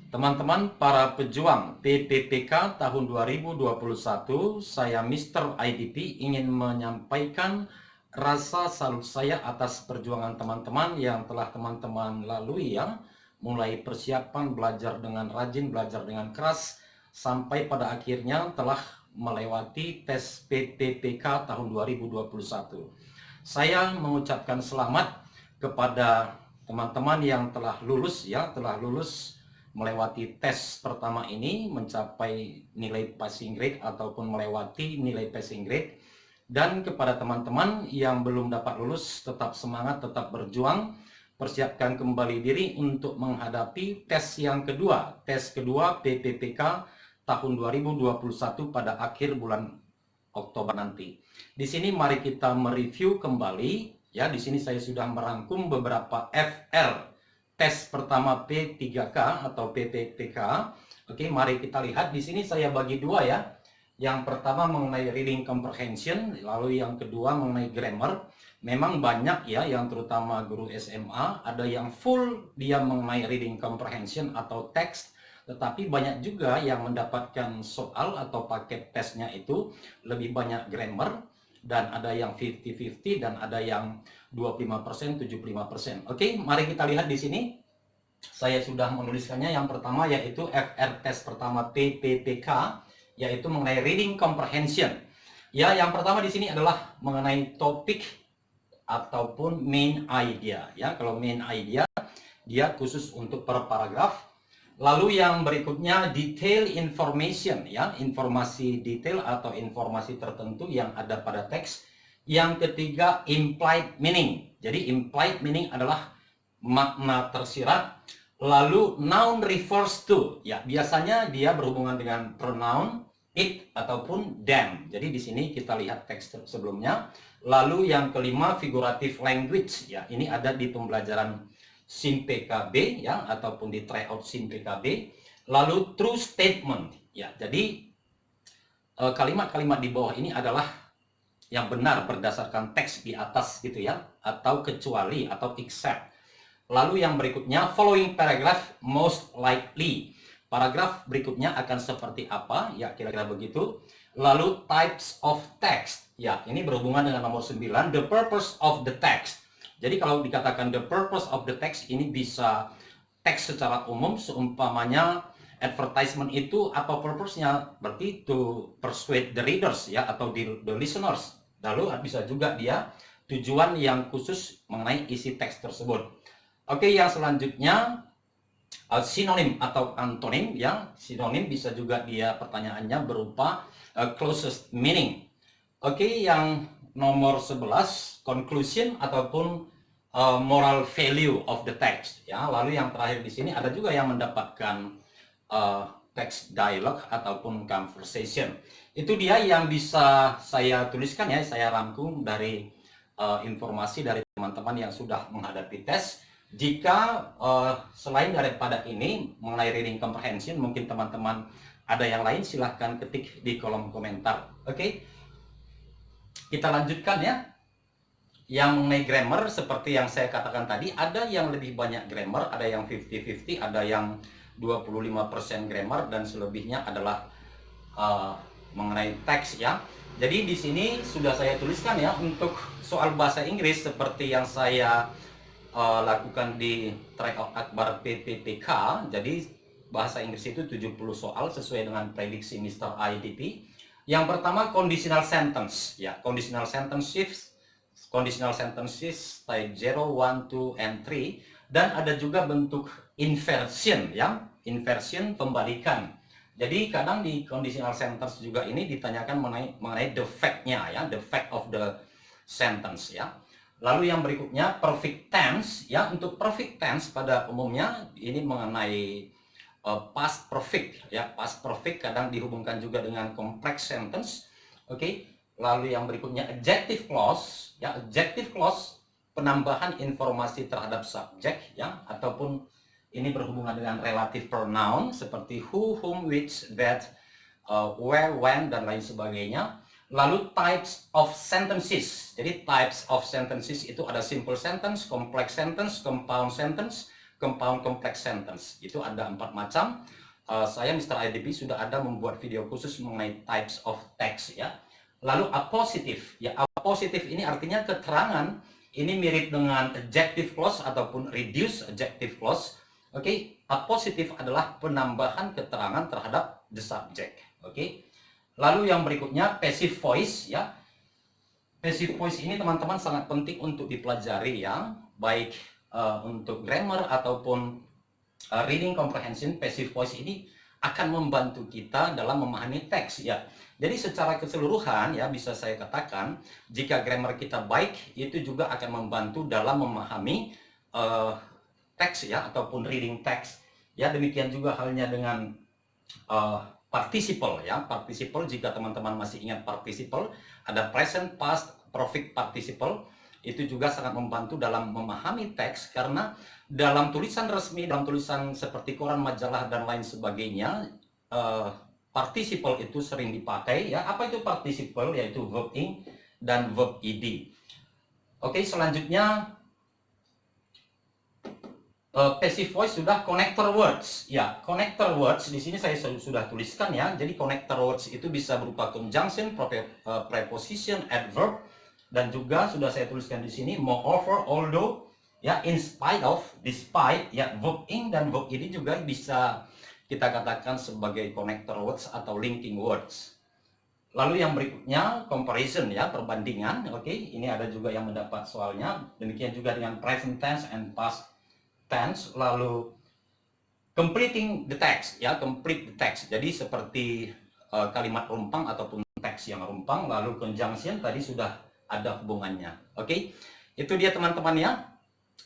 Teman-teman para pejuang PPPK tahun 2021, saya Mr. IDP ingin menyampaikan rasa salut saya atas perjuangan teman-teman yang telah teman-teman lalui ya. Mulai persiapan belajar dengan rajin, belajar dengan keras, sampai pada akhirnya telah melewati tes PPPK tahun 2021. Saya mengucapkan selamat kepada teman-teman yang telah lulus ya, telah lulus melewati tes pertama ini, mencapai nilai passing grade ataupun melewati nilai passing grade. Dan kepada teman-teman yang belum dapat lulus, tetap semangat, tetap berjuang, persiapkan kembali diri untuk menghadapi tes yang kedua, tes kedua PPPK tahun 2021 pada akhir bulan Oktober nanti. Di sini mari kita mereview kembali ya. Di sini saya sudah merangkum beberapa FR tes pertama P3K atau PPPK. Oke, mari kita lihat. Di sini saya bagi dua ya. Yang pertama mengenai reading comprehension, lalu yang kedua mengenai grammar. Memang banyak ya, yang terutama guru SMA, ada yang full dia mengenai reading comprehension atau teks, tetapi banyak juga yang mendapatkan soal atau paket tesnya itu lebih banyak grammar, dan ada yang 50-50 dan ada yang 25%, 75%. Oke, mari kita lihat di sini. Saya sudah menuliskannya. Yang pertama yaitu FR test pertama PPPK, yaitu mengenai reading comprehension. Ya, yang pertama di sini adalah mengenai topik ataupun main idea. Ya, kalau main idea dia khusus untuk per paragraf. Lalu yang berikutnya detail information ya, informasi detail atau informasi tertentu yang ada pada teks. Yang ketiga implied meaning. Jadi implied meaning adalah makna tersirat. Lalu noun refers to ya, biasanya dia berhubungan dengan pronoun it ataupun them. Jadi di sini kita lihat teks sebelumnya. Lalu yang kelima figurative language ya, ini ada di pembelajaran SIM PKB ya, ataupun di tryout SIM PKB. Lalu true statement ya, jadi kalimat-kalimat di bawah ini adalah yang benar berdasarkan teks di atas gitu ya, atau kecuali atau except. Lalu yang berikutnya following paragraph most likely, paragraf berikutnya akan seperti apa ya, kira-kira begitu. Lalu types of text ya, ini berhubungan dengan nomor 9 the purpose of the text. Jadi kalau dikatakan the purpose of the text, ini bisa teks secara umum, seumpamanya advertisement itu apa purpose-nya, berarti to persuade the readers ya, atau the listeners. Lalu bisa juga dia tujuan yang khusus mengenai isi teks tersebut. Oke, yang selanjutnya sinonim atau antonim ya. Sinonim bisa juga dia pertanyaannya berupa closest meaning. Oke, yang nomor 11 conclusion ataupun moral value of the text ya. Lalu yang terakhir di sini ada juga yang mendapatkan text dialogue ataupun conversation. Itu dia yang bisa saya tuliskan ya, saya rangkum dari informasi dari teman-teman yang sudah menghadapi tes. Jika selain daripada ini mengenai reading comprehension, mungkin teman-teman ada yang lain, silahkan ketik di kolom komentar. Oke, kita lanjutkan ya. Yang mengenai grammar, seperti yang saya katakan tadi, ada yang lebih banyak grammar, ada yang 50-50, ada yang 25% grammar, dan selebihnya adalah mengenai teks ya. Jadi di sini sudah saya tuliskan ya, untuk soal bahasa Inggris seperti yang saya lakukan di tryout akbar PPPK. Jadi bahasa Inggris itu 70 soal sesuai dengan prediksi Mr. IDP. Yang pertama conditional sentence ya, conditional sentences type 0, 1, 2, and 3. Dan ada juga bentuk inversion ya, inversion pembalikan. Jadi kadang di conditional sentence juga ini ditanyakan mengenai the fact-nya ya, the fact of the sentence ya. Lalu yang berikutnya perfect tense ya. Untuk perfect tense pada umumnya ini mengenai past perfect ya. Past perfect kadang dihubungkan juga dengan complex sentence. Oke. Lalu yang berikutnya adjective clause ya. Adjective clause penambahan informasi terhadap subjek ya, ataupun ini berhubungan dengan relative pronoun seperti who, whom, which, that, where, when, dan lain sebagainya. Lalu types of sentences. Jadi types of sentences itu ada simple sentence, complex sentence, compound sentence, compound complex sentence. Itu ada 4 macam. Saya Mr. IDP sudah ada membuat video khusus mengenai types of text ya. Lalu appositive ya, appositive ini artinya keterangan. Ini mirip dengan adjective clause ataupun reduced adjective clause. Oke, appositive adalah penambahan keterangan terhadap the subject. Oke. Lalu yang berikutnya passive voice ya. Passive voice ini teman-teman sangat penting untuk dipelajari ya, baik untuk grammar ataupun reading comprehension. Passive voice ini akan membantu kita dalam memahami teks ya. Jadi secara keseluruhan ya bisa saya katakan jika grammar kita baik itu juga akan membantu dalam memahami teks ya ataupun reading teks. Ya demikian juga halnya dengan participle ya. Participle, jika teman-teman masih ingat participle, ada present, past, perfect participle. Itu juga sangat membantu dalam memahami teks karena dalam tulisan resmi, dalam tulisan seperti koran, majalah dan lain sebagainya, participle itu sering dipakai ya. Apa itu participle? Yaitu verb ing dan verb ed. Oke, selanjutnya passive voice sudah. Connector words ya. Connector words di sini saya sudah tuliskan ya. Jadi connector words itu bisa berupa conjunction, preposition, adverb, dan juga sudah saya tuliskan di sini moreover, although ya, in spite of, despite ya. Verb ing dan verb ed juga bisa kita katakan sebagai connector words atau linking words. Lalu yang berikutnya comparison ya, perbandingan. Oke, ini ada juga yang mendapat soalnya. Demikian juga dengan present tense and past tense. Lalu completing the text ya, complete the text. Jadi seperti kalimat rumpang ataupun teks yang rumpang. Lalu conjunction tadi sudah ada hubungannya. Oke, itu dia teman-teman ya.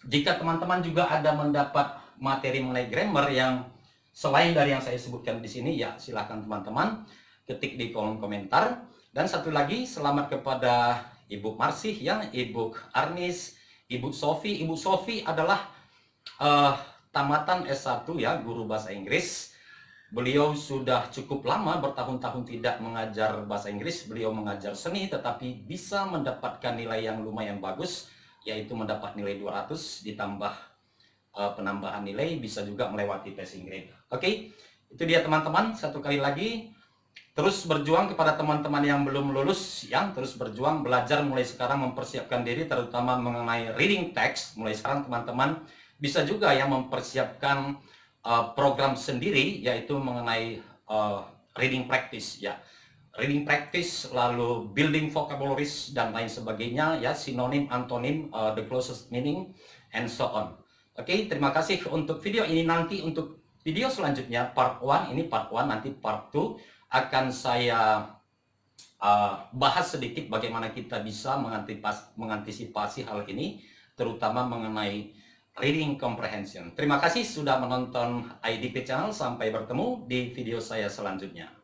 Jika teman-teman juga ada mendapat materi mengenai grammar yang selain dari yang saya sebutkan di sini, ya silakan teman-teman ketik di kolom komentar. Dan satu lagi, selamat kepada Ibu Marsih, ya, Ibu Arnis, Ibu Sofi. Ibu Sofi adalah tamatan S1 ya, guru bahasa Inggris. Beliau sudah cukup lama, bertahun-tahun tidak mengajar bahasa Inggris. Beliau mengajar seni, tetapi bisa mendapatkan nilai yang lumayan bagus, yaitu mendapat nilai 200 ditambah penambahan nilai, bisa juga melewati passing grade. Oke, itu dia teman-teman. Satu kali lagi, terus berjuang kepada teman-teman yang belum lulus, yang terus berjuang, belajar mulai sekarang, mempersiapkan diri, terutama mengenai reading text. Mulai sekarang teman-teman bisa juga yang mempersiapkan program sendiri, yaitu mengenai reading practice, ya. Reading practice, lalu building vocabularies dan lain sebagainya, ya, sinonim, antonim, the closest meaning, and so on. Oke, terima kasih untuk video ini. Nanti untuk video selanjutnya, part 1, ini part 1, nanti part 2 akan saya bahas sedikit bagaimana kita bisa mengantisipasi hal ini, terutama mengenai reading comprehension. Terima kasih sudah menonton IDP Channel. Sampai bertemu di video saya selanjutnya.